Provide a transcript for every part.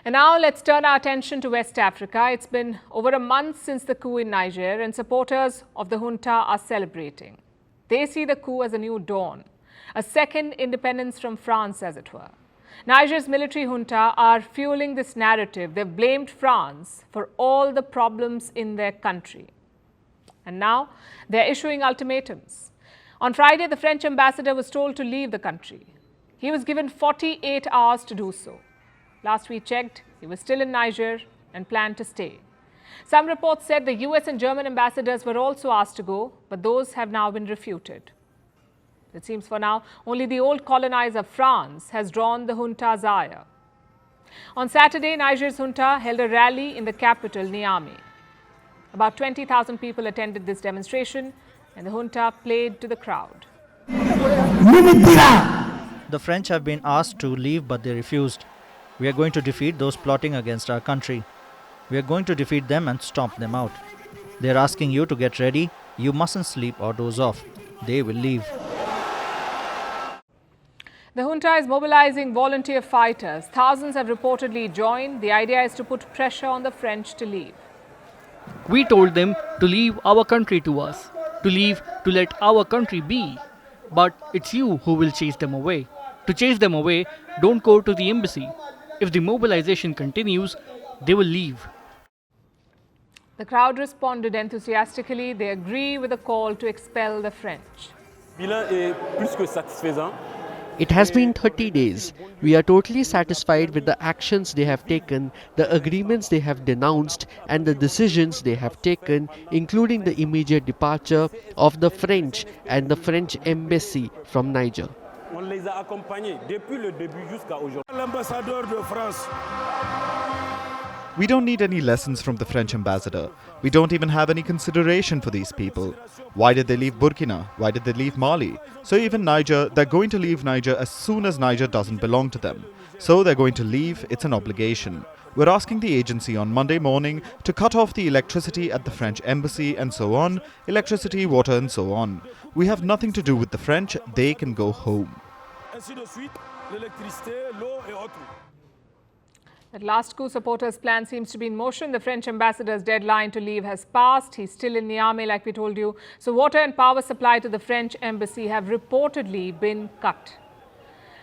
And now let's turn our attention to West Africa. It's been over a month since the coup in Niger, and supporters of the junta are celebrating. They see the coup as a new dawn, a second independence from France, as it were. Niger's military junta are fueling this narrative. They've blamed France for all the problems in their country. And now they're issuing ultimatums. On Friday, the French ambassador was told to leave the country. He was given 48 hours to do so. Last we checked, he was still in Niger and planned to stay. Some reports said the US and German ambassadors were also asked to go, but those have now been refuted. It seems for now, only the old colonizer France has drawn the junta's ire. On Saturday, Niger's junta held a rally in the capital, Niamey. About 20,000 people attended this demonstration, and the junta played to the crowd. The French have been asked to leave, but they refused. We are going to defeat those plotting against our country. We are going to defeat them and stomp them out. They are asking you to get ready. You mustn't sleep or doze off. They will leave. The junta is mobilizing volunteer fighters. Thousands have reportedly joined. The idea is to put pressure on the French to leave. We told them to leave our country to us, to leave to let our country be. But it's you who will chase them away. To chase them away, don't go to the embassy. If the mobilization continues, they will leave. The crowd responded enthusiastically. They agree with the call to expel the French. It has been 30 days. We are totally satisfied with the actions they have taken, the agreements they have denounced, and the decisions they have taken, including the immediate departure of the French and the French embassy from Niger. On les a accompagnés depuis le début jusqu'à aujourd'hui. L'ambassadeur de France. We don't need any lessons from the French ambassador. We don't even have any consideration for these people. Why did they leave Burkina? Why did they leave Mali? So even Niger, they're going to leave Niger as soon as Niger doesn't belong to them. So they're going to leave, it's an obligation. We're asking the agency on Monday morning to cut off the electricity at the French embassy and so on, electricity, water and so on. We have nothing to do with the French, they can go home. At last, coup supporters' plan seems to be in motion. The French ambassador's deadline to leave has passed. He's still in Niamey, like we told you. So water and power supply to the French embassy have reportedly been cut.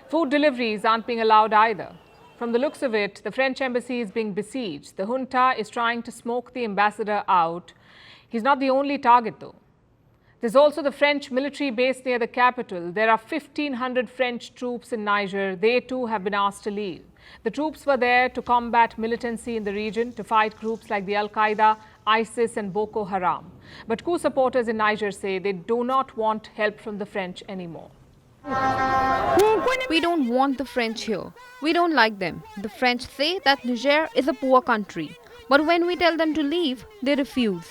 Food deliveries aren't being allowed either. From the looks of it, the French embassy is being besieged. The junta is trying to smoke the ambassador out. He's not the only target, though. There's also the French military base near the capital. There are 1,500 French troops in Niger. They too have been asked to leave. The troops were there to combat militancy in the region, to fight groups like the Al-Qaeda, ISIS and Boko Haram. But coup supporters in Niger say they do not want help from the French anymore. We don't want the French here. We don't like them. The French say that Niger is a poor country. But when we tell them to leave, they refuse.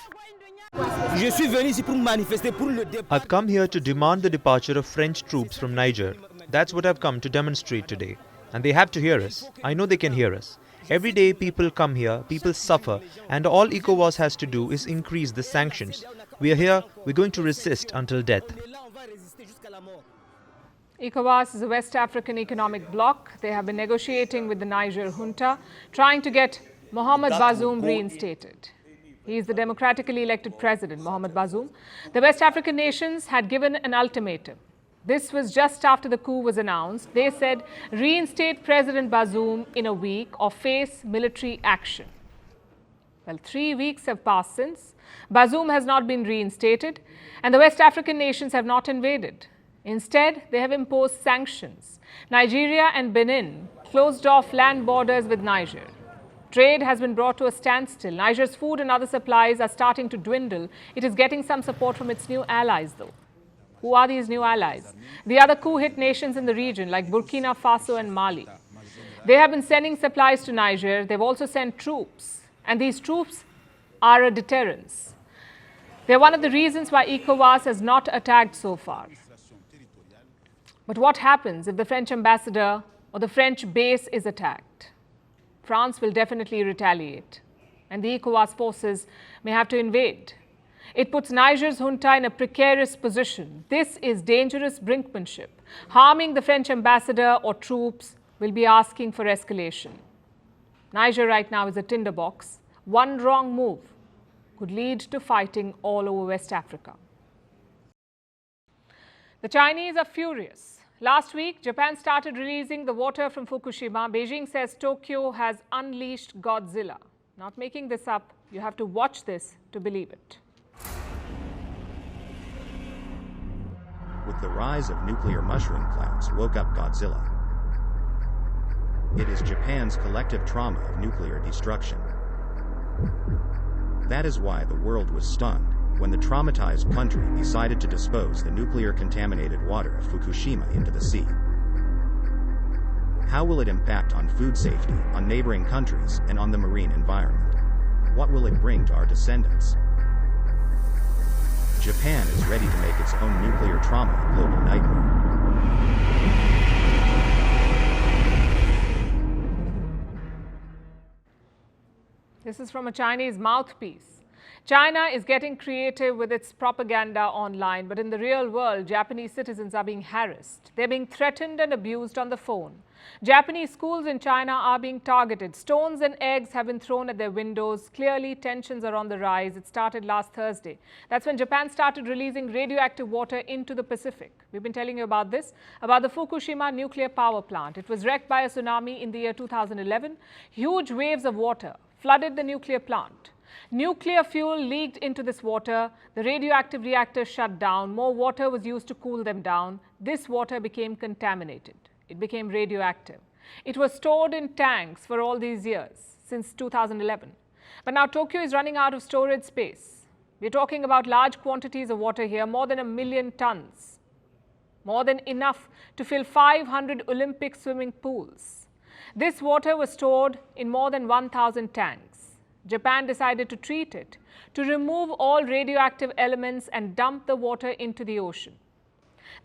I've come here to demand the departure of French troops from Niger. That's what I've come to demonstrate today. And they have to hear us. I know they can hear us. Every day people come here, people suffer, and all ECOWAS has to do is increase the sanctions. We are here, we're going to resist until death. ECOWAS is a West African economic bloc. They have been negotiating with the Niger junta, trying to get Mohamed Bazoum reinstated. He is the democratically elected president, Mohamed Bazoum. The West African nations had given an ultimatum. This was just after the coup was announced. They said, reinstate President Bazoum in a week or face military action. Well, 3 weeks have passed since. Bazoum has not been reinstated, and the West African nations have not invaded. Instead, they have imposed sanctions. Nigeria and Benin closed off land borders with Niger. Trade has been brought to a standstill. Niger's food and other supplies are starting to dwindle. It is getting some support from its new allies, though. Who are these new allies? The other coup-hit nations in the region, like Burkina Faso and Mali. They have been sending supplies to Niger. They've also sent troops. And these troops are a deterrence. They're one of the reasons why ECOWAS has not attacked so far. But what happens if the French ambassador or the French base is attacked? France will definitely retaliate, and the ECOWAS forces may have to invade. It puts Niger's junta in a precarious position. This is dangerous brinkmanship. Harming the French ambassador or troops will be asking for escalation. Niger right now is a tinderbox. One wrong move could lead to fighting all over West Africa. The Chinese are furious. Last week, Japan started releasing the water from Fukushima. Beijing says Tokyo has unleashed Godzilla. Not making this up, you have to watch this to believe it. With the rise of nuclear mushroom clouds woke up Godzilla. It is Japan's collective trauma of nuclear destruction. That is why the world was stunned when the traumatized country decided to dispose the nuclear-contaminated water of Fukushima into the sea. How will it impact on food safety, on neighboring countries, and on the marine environment? What will it bring to our descendants? Japan is ready to make its own nuclear trauma a global nightmare. This is from a Chinese mouthpiece. China is getting creative with its propaganda online, but in the real world, Japanese citizens are being harassed. They're being threatened and abused on the phone. Japanese schools in China are being targeted. Stones and eggs have been thrown at their windows. Clearly, tensions are on the rise. It started last Thursday. That's when Japan started releasing radioactive water into the Pacific. We've been telling you about this, about the Fukushima nuclear power plant. It was wrecked by a tsunami in the year 2011. Huge waves of water flooded the nuclear plant. Nuclear fuel leaked into this water. The radioactive reactors shut down. More water was used to cool them down. This water became contaminated. It became radioactive. It was stored in tanks for all these years, since 2011. But now Tokyo is running out of storage space. We're talking about large quantities of water here, more than 1 million tons. More than enough to fill 500 Olympic swimming pools. This water was stored in more than 1,000 tanks. Japan decided to treat it, to remove all radioactive elements and dump the water into the ocean.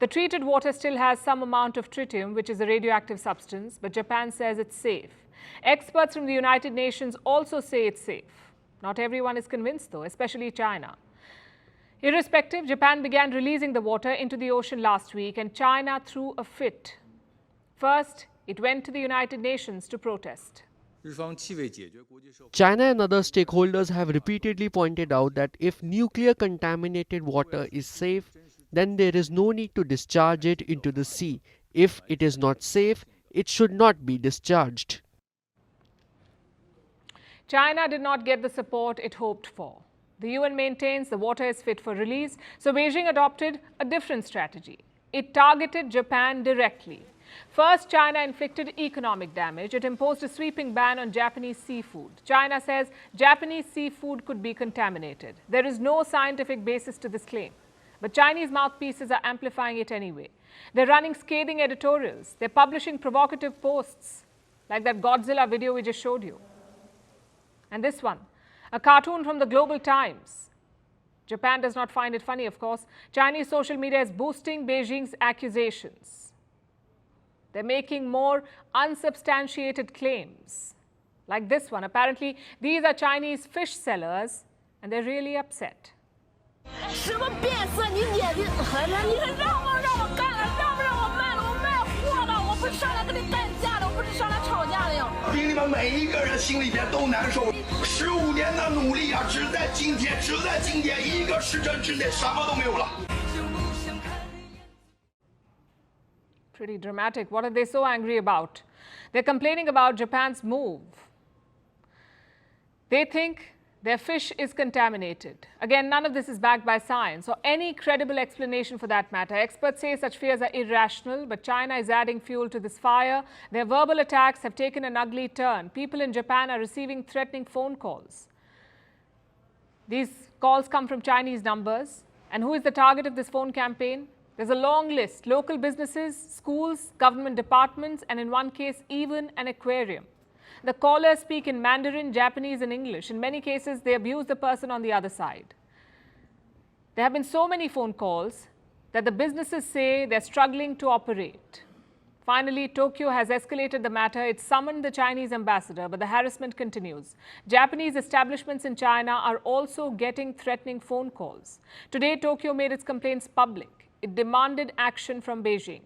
The treated water still has some amount of tritium, which is a radioactive substance, but Japan says it's safe. Experts from the United Nations also say it's safe. Not everyone is convinced though, especially China. Irrespective, Japan began releasing the water into the ocean last week, and China threw a fit. First, it went to the United Nations to protest. China and other stakeholders have repeatedly pointed out that if nuclear contaminated water is safe, then there is no need to discharge it into the sea. If it is not safe, it should not be discharged. China did not get the support it hoped for. The UN maintains the water is fit for release, so Beijing adopted a different strategy. It targeted Japan directly. First, China inflicted economic damage. It imposed a sweeping ban on Japanese seafood. China says Japanese seafood could be contaminated. There is no scientific basis to this claim. But Chinese mouthpieces are amplifying it anyway. They're running scathing editorials. They're publishing provocative posts, like that Godzilla video we just showed you. And this one, a cartoon from the Global Times. Japan does not find it funny, of course. Chinese social media is boosting Beijing's accusations. They're making more unsubstantiated claims, like this one. Apparently, these are Chinese fish sellers, and they're really upset. Pretty dramatic. What are they so angry about? They're complaining about Japan's move. They think their fish is contaminated. Again, none of this is backed by science or any credible explanation for that matter. Experts say such fears are irrational, but China is adding fuel to this fire. Their verbal attacks have taken an ugly turn. People in Japan are receiving threatening phone calls. These calls come from Chinese numbers. And who is the target of this phone campaign? There's a long list: local businesses, schools, government departments, and in one case, even an aquarium. The callers speak in Mandarin, Japanese, and English. In many cases, they abuse the person on the other side. There have been so many phone calls that the businesses say they're struggling to operate. Finally, Tokyo has escalated the matter. It summoned the Chinese ambassador, but the harassment continues. Japanese establishments in China are also getting threatening phone calls. Today, Tokyo made its complaints public. It demanded action from Beijing.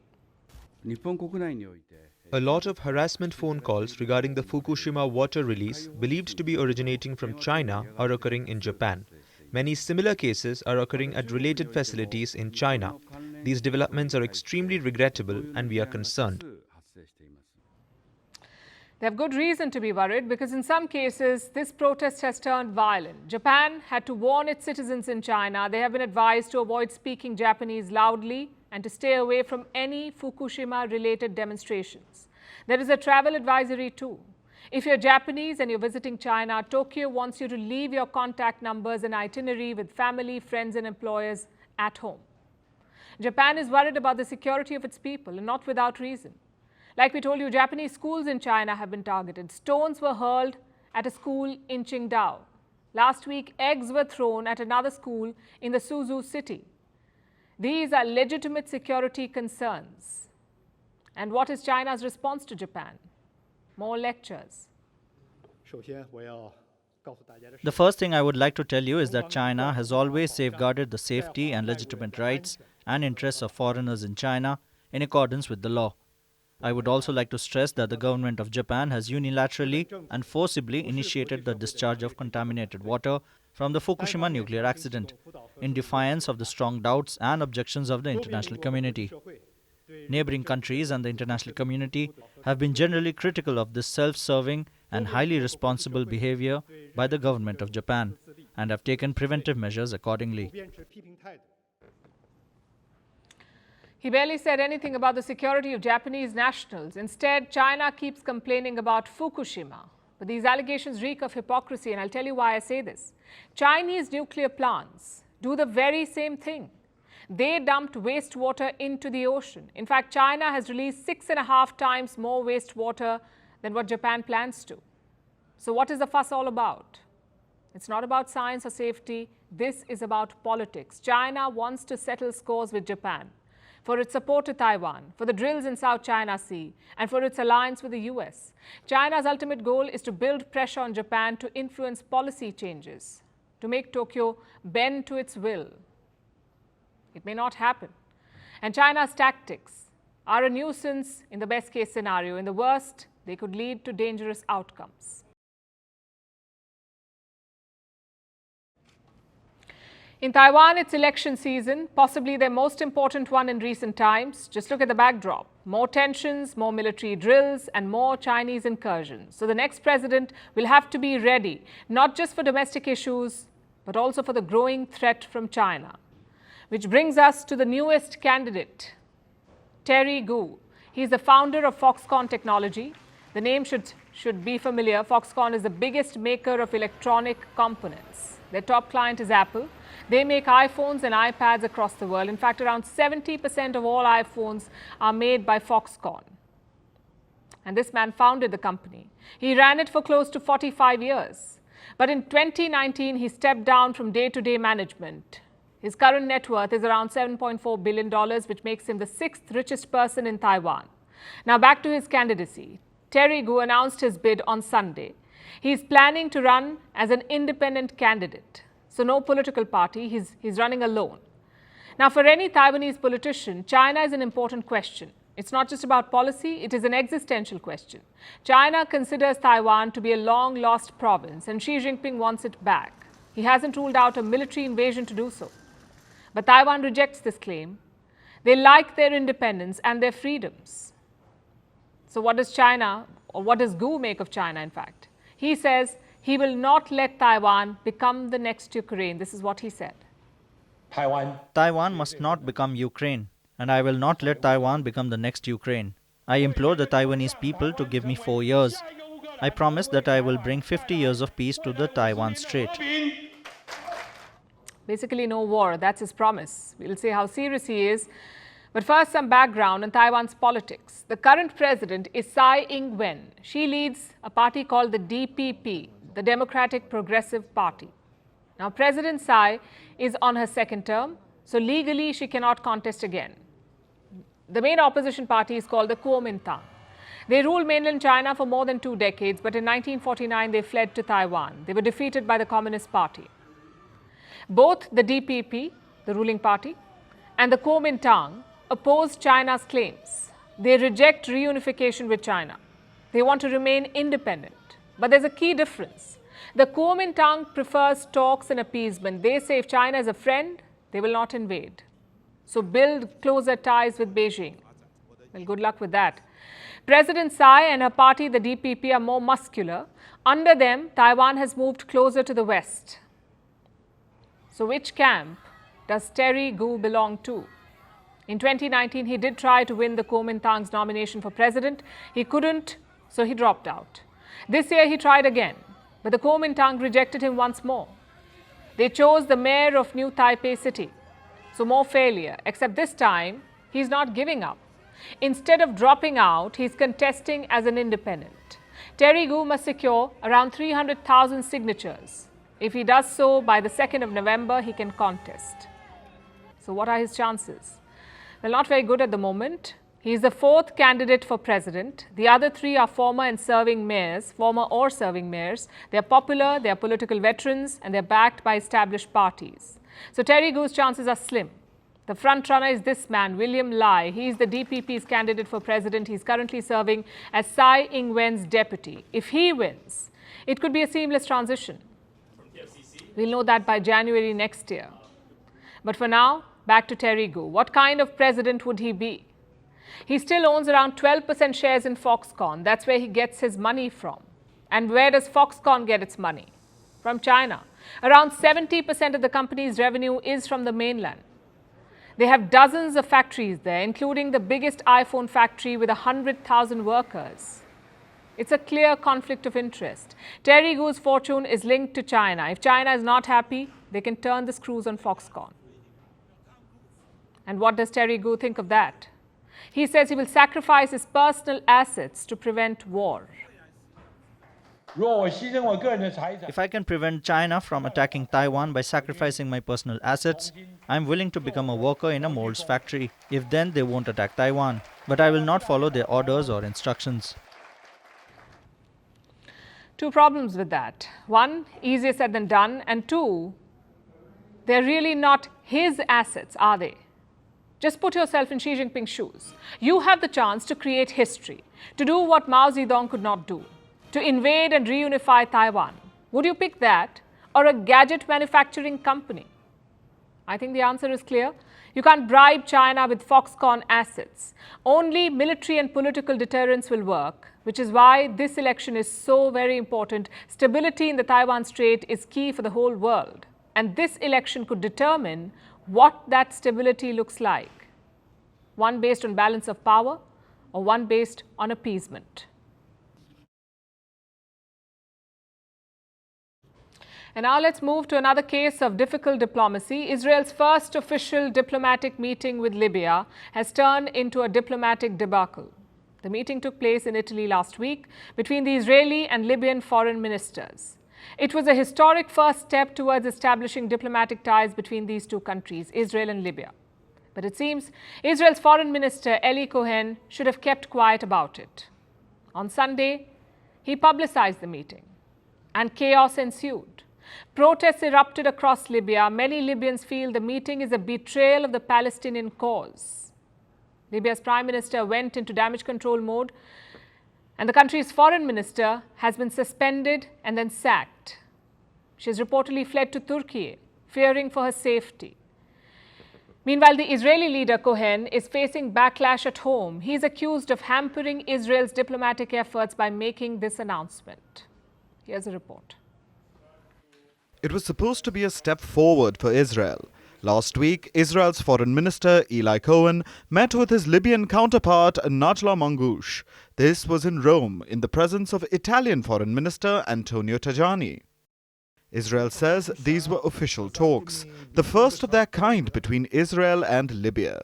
A lot of harassment phone calls regarding the Fukushima water release, believed to be originating from China, are occurring in Japan. Many similar cases are occurring at related facilities in China. These developments are extremely regrettable and we are concerned. They have good reason to be worried because in some cases, this protest has turned violent. Japan had to warn its citizens in China. They have been advised to avoid speaking Japanese loudly and to stay away from any Fukushima-related demonstrations. There is a travel advisory too. If you're Japanese and you're visiting China, Tokyo wants you to leave your contact numbers and itinerary with family, friends and employers at home. Japan is worried about the security of its people and not without reason. Like we told you, Japanese schools in China have been targeted. Stones were hurled at a school in Qingdao. Last week, eggs were thrown at another school in the Suzhou city. These are legitimate security concerns. And what is China's response to Japan? More lectures. The first thing I would like to tell you is that China has always safeguarded the safety and legitimate rights and interests of foreigners in China in accordance with the law. I would also like to stress that the government of Japan has unilaterally and forcibly initiated the discharge of contaminated water from the Fukushima nuclear accident, in defiance of the strong doubts and objections of the international community. Neighboring countries and the international community have been generally critical of this self-serving and highly responsible behavior by the government of Japan and have taken preventive measures accordingly. He barely said anything about the security of Japanese nationals. Instead, China keeps complaining about Fukushima. But these allegations reek of hypocrisy, and I'll tell you why I say this. Chinese nuclear plants do the very same thing. They dumped wastewater into the ocean. In fact, China has released 6.5 times more wastewater than what Japan plans to. So what is the fuss all about? It's not about science or safety. This is about politics. China wants to settle scores with Japan for its support to Taiwan, for the drills in South China Sea, and for its alliance with the US. China's ultimate goal is to build pressure on Japan to influence policy changes, to make Tokyo bend to its will. It may not happen. And China's tactics are a nuisance in the best case scenario. In the worst, they could lead to dangerous outcomes. In Taiwan, it's election season, possibly their most important one in recent times. Just look at the backdrop. More tensions, more military drills, and more Chinese incursions. So the next president will have to be ready, not just for domestic issues, but also for the growing threat from China. Which brings us to the newest candidate, Terry Gou. He's the founder of Foxconn Technology. The name should be familiar. Foxconn is the biggest maker of electronic components. Their top client is Apple. They make iPhones and iPads across the world. In fact, around 70% of all iPhones are made by Foxconn. And this man founded the company. He ran it for close to 45 years. But in 2019, he stepped down from day-to-day management. His current net worth is around $7.4 billion, which makes him the 6th richest person in Taiwan. Now back to his candidacy. Terry Gou announced his bid on Sunday. He's planning to run as an independent candidate. So no political party, he's running alone. Now for any Taiwanese politician, China is an important question. It's not just about policy, it is an existential question. China considers Taiwan to be a long-lost province and Xi Jinping wants it back. He hasn't ruled out a military invasion to do so. But Taiwan rejects this claim. They like their independence and their freedoms. So what does China, or what does Gou make of China, in fact? He says he will not let Taiwan become the next Ukraine. This is what he said. Taiwan must not become Ukraine, and I will not let Taiwan become the next Ukraine. I implore the Taiwanese people to give me 4 years. I promise that I will bring 50 years of peace to the Taiwan Strait. Basically, no war. That's his promise. We'll see how serious he is. But first, some background on Taiwan's politics. The current president is Tsai Ing-wen. She leads a party called the DPP, the Democratic Progressive Party. Now, President Tsai is on her second term, so legally she cannot contest again. The main opposition party is called the Kuomintang. They ruled mainland China for more than 2 decades, but in 1949 they fled to Taiwan. They were defeated by the Communist Party. Both the DPP, the ruling party, and the Kuomintang opposed China's claims. They reject reunification with China. They want to remain independent. But there's a key difference. The Kuomintang prefers talks and appeasement. They say if China is a friend, they will not invade. So build closer ties with Beijing. Well, good luck with that. President Tsai and her party, the DPP, are more muscular. Under them, Taiwan has moved closer to the west. So which camp does Terry Gou belong to? In 2019, he did try to win the Kuomintang's nomination for president. He couldn't, so he dropped out. This year, he tried again, but the Kuomintang rejected him once more. They chose the mayor of New Taipei City. So more failure, except this time, he's not giving up. Instead of dropping out, he's contesting as an independent. Terry Gou must secure around 300,000 signatures. If he does so by the 2nd of November, he can contest. So what are his chances? Well, not very good at the moment. He is the 4th candidate for president. The other 3 are former or serving mayors. They are popular, they are political veterans, and they are backed by established parties. So Terry Gou's chances are slim. The front runner is this man, William Lai. He is the DPP's candidate for president. He's currently serving as Tsai Ing-wen's deputy. If he wins, it could be a seamless transition. We'll know that by January next year. But for now, back to Terry Gou. What kind of president would he be? He still owns around 12% shares in Foxconn. That's where he gets his money from. And where does Foxconn get its money? From China. Around 70% of the company's revenue is from the mainland. They have dozens of factories there, including the biggest iPhone factory with 100,000 workers. It's a clear conflict of interest. Terry Gou's fortune is linked to China. If China is not happy, they can turn the screws on Foxconn. And what does Terry Gou think of that? He says he will sacrifice his personal assets to prevent war. If I can prevent China from attacking Taiwan by sacrificing my personal assets, I'm willing to become a worker in a molds factory. If then they won't attack Taiwan. But I will not follow their orders or instructions. 2 problems with that. 1, easier said than done. And 2, they're really not his assets, are they? Just put yourself in Xi Jinping's shoes. You have the chance to create history, to do what Mao Zedong could not do, to invade and reunify Taiwan. Would you pick that or a gadget manufacturing company? I think the answer is clear. You can't bribe China with Foxconn assets. Only military and political deterrence will work, which is why this election is so very important. Stability in the Taiwan Strait is key for the whole world. And this election could determine what that stability looks like. One based on balance of power or one based on appeasement. And now let's move to another case of difficult diplomacy. Israel's first official diplomatic meeting with Libya has turned into a diplomatic debacle. The meeting took place in Italy last week between the Israeli and Libyan foreign ministers. It was a historic first step towards establishing diplomatic ties between these 2 countries, Israel and Libya. But it seems Israel's foreign minister, Eli Cohen, should have kept quiet about it. On Sunday, he publicized the meeting, and chaos ensued. Protests erupted across Libya. Many Libyans feel the meeting is a betrayal of the Palestinian cause. Libya's prime minister went into damage control mode, and the country's foreign minister has been suspended and then sacked. She has reportedly fled to Turkey, fearing for her safety. Meanwhile, the Israeli leader Cohen is facing backlash at home. He is accused of hampering Israel's diplomatic efforts by making this announcement. Here's a report. It was supposed to be a step forward for Israel. Last week, Israel's foreign minister Eli Cohen met with his Libyan counterpart Najla Mangoush. This was in Rome in the presence of Italian foreign minister Antonio Tajani. Israel says these were official talks, the first of their kind between Israel and Libya.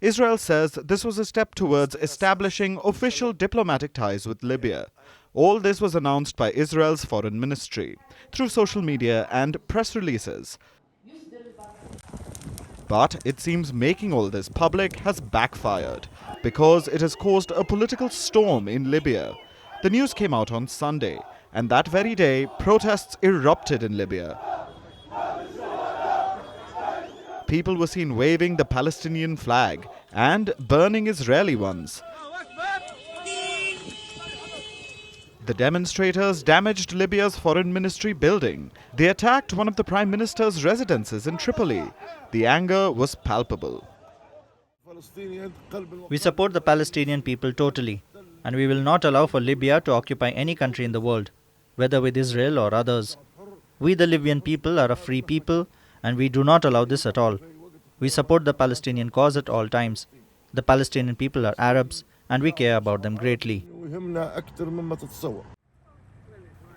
Israel says this was a step towards establishing official diplomatic ties with Libya. All this was announced by Israel's foreign ministry through social media and press releases. But it seems making all this public has backfired because it has caused a political storm in Libya. The news came out on Sunday, and that very day, protests erupted in Libya. People were seen waving the Palestinian flag and burning Israeli ones. The demonstrators damaged Libya's foreign ministry building. They attacked one of the prime minister's residences in Tripoli. The anger was palpable. We support the Palestinian people totally, and we will not allow for Libya to occupy any country in the world, whether with Israel or others. We, the Libyan people, are a free people, and we do not allow this at all. We support the Palestinian cause at all times. The Palestinian people are Arabs, and we care about them greatly.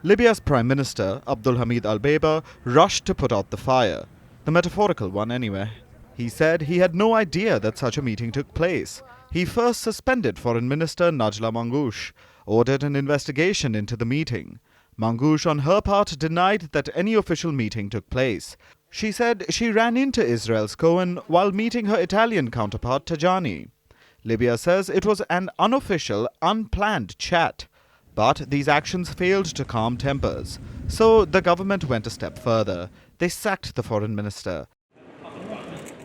Libya's Prime Minister, Abdul Hamid al-Beiba, rushed to put out the fire. The metaphorical one, anyway. He said he had no idea that such a meeting took place. He first suspended Foreign Minister Najla Mangoush, ordered an investigation into the meeting. Mangoush, on her part, denied that any official meeting took place. She said she ran into Israel's Cohen while meeting her Italian counterpart Tajani. Libya says it was an unofficial, unplanned chat. But these actions failed to calm tempers. So the government went a step further. They sacked the foreign minister.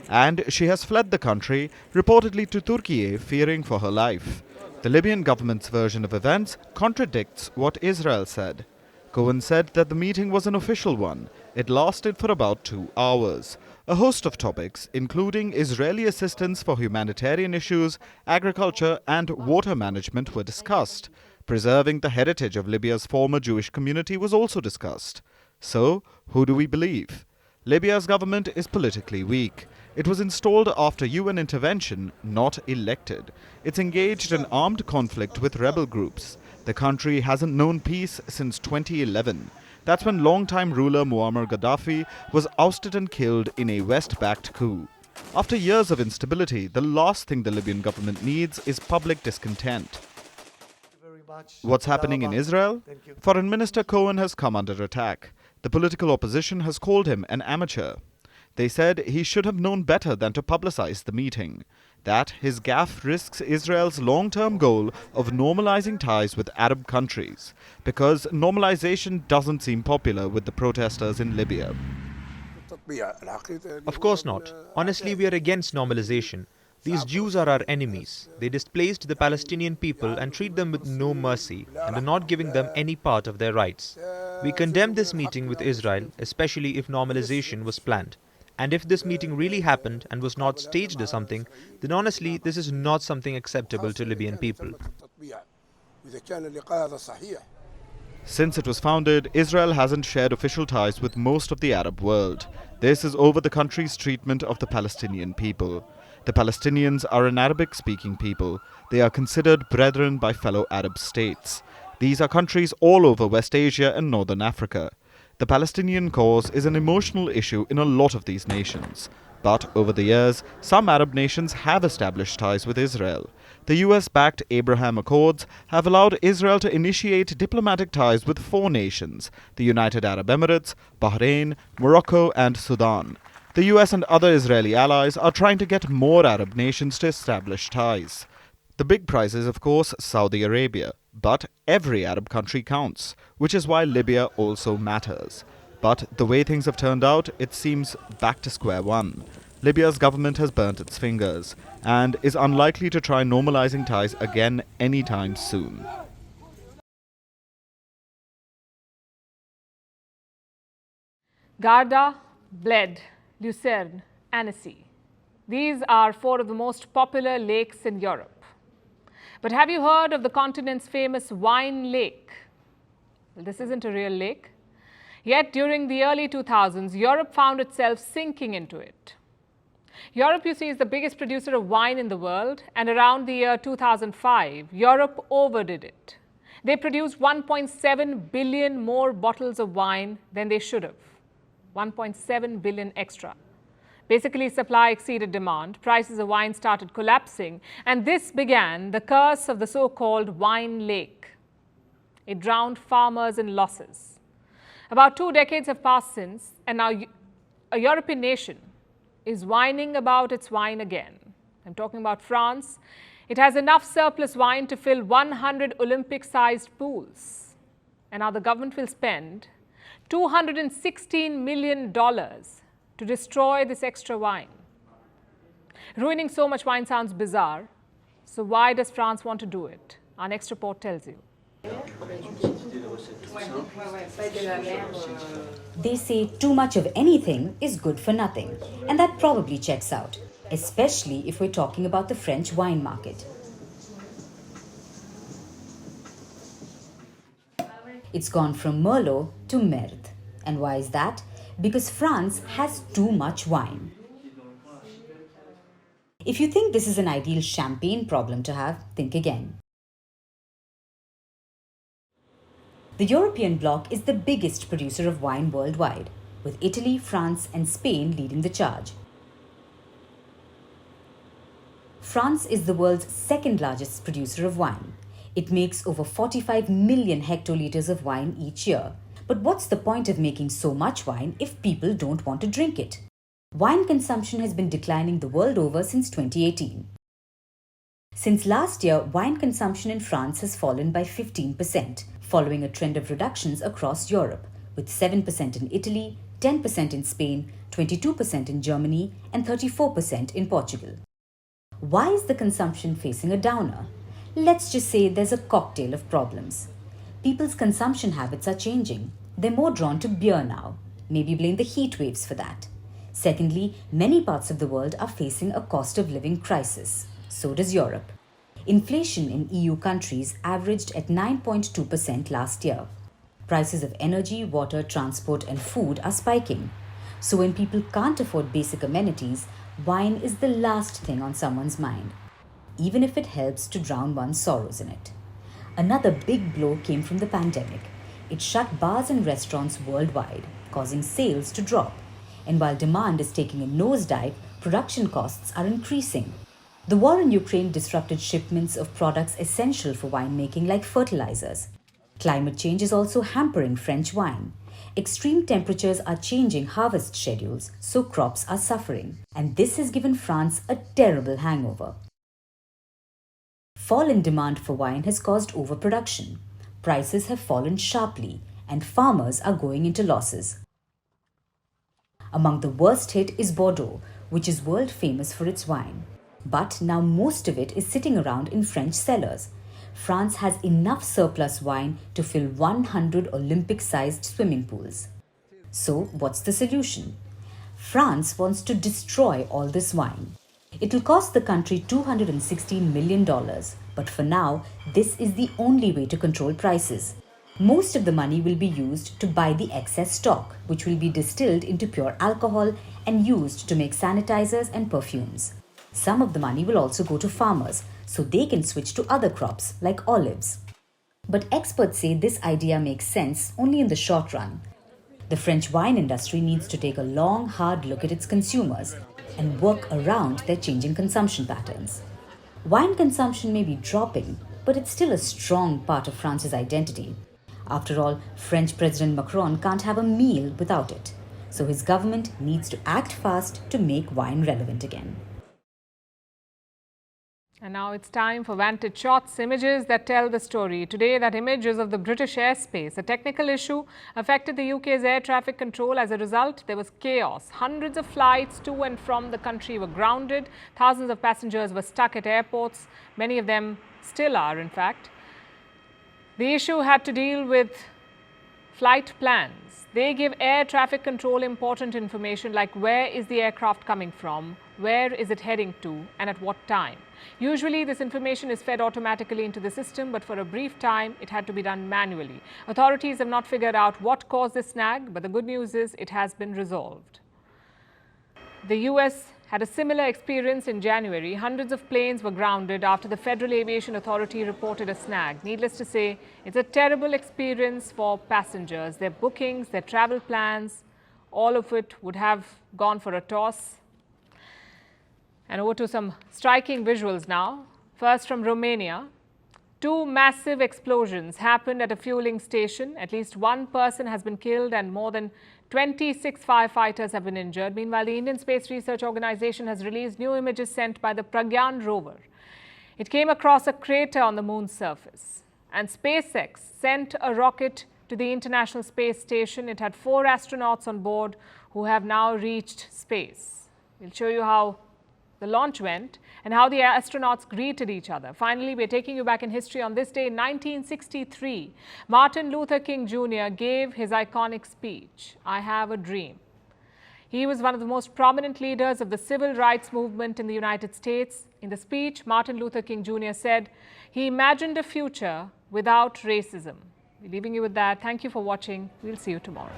And she has fled the country, reportedly to Turkey, fearing for her life. The Libyan government's version of events contradicts what Israel said. Cohen said that the meeting was an official one. It lasted for about 2 hours. A host of topics, including Israeli assistance for humanitarian issues, agriculture and water management, were discussed. Preserving the heritage of Libya's former Jewish community was also discussed. So, who do we believe? Libya's government is politically weak. It was installed after UN intervention, not elected. It's engaged in armed conflict with rebel groups. The country hasn't known peace since 2011. That's when longtime ruler Muammar Gaddafi was ousted and killed in a West-backed coup. After years of instability, the last thing the Libyan government needs is public discontent. What's happening in Israel? Foreign Minister Cohen has come under attack. The political opposition has called him an amateur. They said he should have known better than to publicize the meeting. That his gaffe risks Israel's long-term goal of normalizing ties with Arab countries, because normalization doesn't seem popular with the protesters in Libya. Of course not. Honestly, we are against normalization. These Jews are our enemies. They displaced the Palestinian people and treat them with no mercy and are not giving them any part of their rights. We condemn this meeting with Israel, especially if normalization was planned. And if this meeting really happened and was not staged or something, then honestly, this is not something acceptable to Libyan people. Since it was founded, Israel hasn't shared official ties with most of the Arab world. This is over the country's treatment of the Palestinian people. The Palestinians are an Arabic-speaking people. They are considered brethren by fellow Arab states. These are countries all over West Asia and Northern Africa. The Palestinian cause is an emotional issue in a lot of these nations. But over the years, some Arab nations have established ties with Israel. The US-backed Abraham Accords have allowed Israel to initiate diplomatic ties with 4 nations: the United Arab Emirates, Bahrain, Morocco and Sudan. The US and other Israeli allies are trying to get more Arab nations to establish ties. The big prize is, of course, Saudi Arabia. But every Arab country counts, which is why Libya also matters. But the way things have turned out, it seems back to square one. Libya's government has burnt its fingers and is unlikely to try normalizing ties again anytime soon. Garda, Bled, Lucerne, Annecy. These are 4 of the most popular lakes in Europe. But have you heard of the continent's famous wine lake? Well, this isn't a real lake. Yet during the early 2000s, Europe found itself sinking into it. Europe, you see, is the biggest producer of wine in the world, and around the year 2005, Europe overdid it. They produced 1.7 billion more bottles of wine than they should have. 1.7 billion extra. Basically, supply exceeded demand, prices of wine started collapsing, and this began the curse of the so-called wine lake. It drowned farmers in losses. About 2 decades have passed since, and now a European nation is whining about its wine again. I'm talking about France. It has enough surplus wine to fill 100 Olympic-sized pools. And now the government will spend $216 million to destroy this extra wine. Ruining so much wine sounds bizarre. So why does France want to do it? Our next report tells you. They say too much of anything is good for nothing, and that probably checks out, especially if we're talking about the French wine market. It's gone from Merlot to Merde. And why is that? Because France has too much wine. If you think this is an ideal champagne problem to have, think again. The European bloc is the biggest producer of wine worldwide, with Italy, France, and Spain leading the charge. France is the world's second largest producer of wine. It makes over 45 million hectoliters of wine each year. But what's the point of making so much wine if people don't want to drink it? Wine consumption has been declining the world over since 2018. Since last year, wine consumption in France has fallen by 15%, following a trend of reductions across Europe, with 7% in Italy, 10% in Spain, 22% in Germany, and 34% in Portugal. Why is the consumption facing a downer? Let's just say there's a cocktail of problems. People's consumption habits are changing. They're more drawn to beer now. Maybe blame the heat waves for that. Secondly, many parts of the world are facing a cost of living crisis. So does Europe. Inflation in EU countries averaged at 9.2% last year. Prices of energy, water, transport, and food are spiking. So when people can't afford basic amenities, wine is the last thing on someone's mind, even if it helps to drown one's sorrows in it. Another big blow came from the pandemic. It shut bars and restaurants worldwide, causing sales to drop. And while demand is taking a nosedive, production costs are increasing. The war in Ukraine disrupted shipments of products essential for winemaking like fertilizers. Climate change is also hampering French wine. Extreme temperatures are changing harvest schedules, so crops are suffering. And this has given France a terrible hangover. Fall in demand for wine has caused overproduction. Prices have fallen sharply, and farmers are going into losses. Among the worst hit is Bordeaux, which is world famous for its wine. But now most of it is sitting around in French cellars. France has enough surplus wine to fill 100 Olympic-sized swimming pools. So what's the solution? France wants to destroy all this wine. It'll cost the country $216 million, but for now, this is the only way to control prices. Most of the money will be used to buy the excess stock, which will be distilled into pure alcohol and used to make sanitizers and perfumes. Some of the money will also go to farmers, so they can switch to other crops like olives. But experts say this idea makes sense only in the short run. The French wine industry needs to take a long, hard look at its consumers and work around their changing consumption patterns. Wine consumption may be dropping, but it's still a strong part of France's identity. After all, French President Macron can't have a meal without it, so his government needs to act fast to make wine relevant again. And now it's time for Vantage Shots, images that tell the story. Today, that image is of the British airspace. A technical issue affected the UK's air traffic control. As a result, there was chaos. Hundreds of flights to and from the country were grounded. Thousands of passengers were stuck at airports. Many of them still are, in fact. The issue had to deal with flight plans. They give air traffic control important information like where is the aircraft coming from, where is it heading to, and at what time. Usually, this information is fed automatically into the system, but for a brief time, it had to be done manually. Authorities have not figured out what caused this snag, but the good news is it has been resolved. The US had a similar experience in January. Hundreds of planes were grounded after the Federal Aviation Authority reported a snag. Needless to say, it's a terrible experience for passengers. Their bookings, their travel plans, all of it would have gone for a toss. And over to some striking visuals now. First from Romania. Two massive explosions happened at a fueling station. At least one person has been killed and more than 26 firefighters have been injured. Meanwhile, the Indian Space Research Organization has released new images sent by the Pragyan rover. It came across a crater on the moon's surface. And SpaceX sent a rocket to the International Space Station. It had 4 astronauts on board who have now reached space. We'll show you how the launch went, and how the astronauts greeted each other. Finally, we're taking you back in history. On this day in 1963, Martin Luther King Jr. gave his iconic speech, "I Have a Dream." He was one of the most prominent leaders of the civil rights movement in the United States. In the speech, Martin Luther King Jr. said he imagined a future without racism. We're leaving you with that. Thank you for watching. We'll see you tomorrow.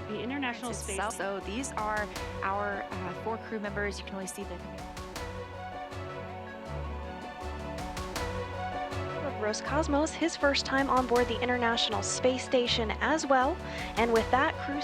The International Space. So these are our 4 crew members. You can only see the Roscosmos, his first time on board the International Space Station as well. And with that, crew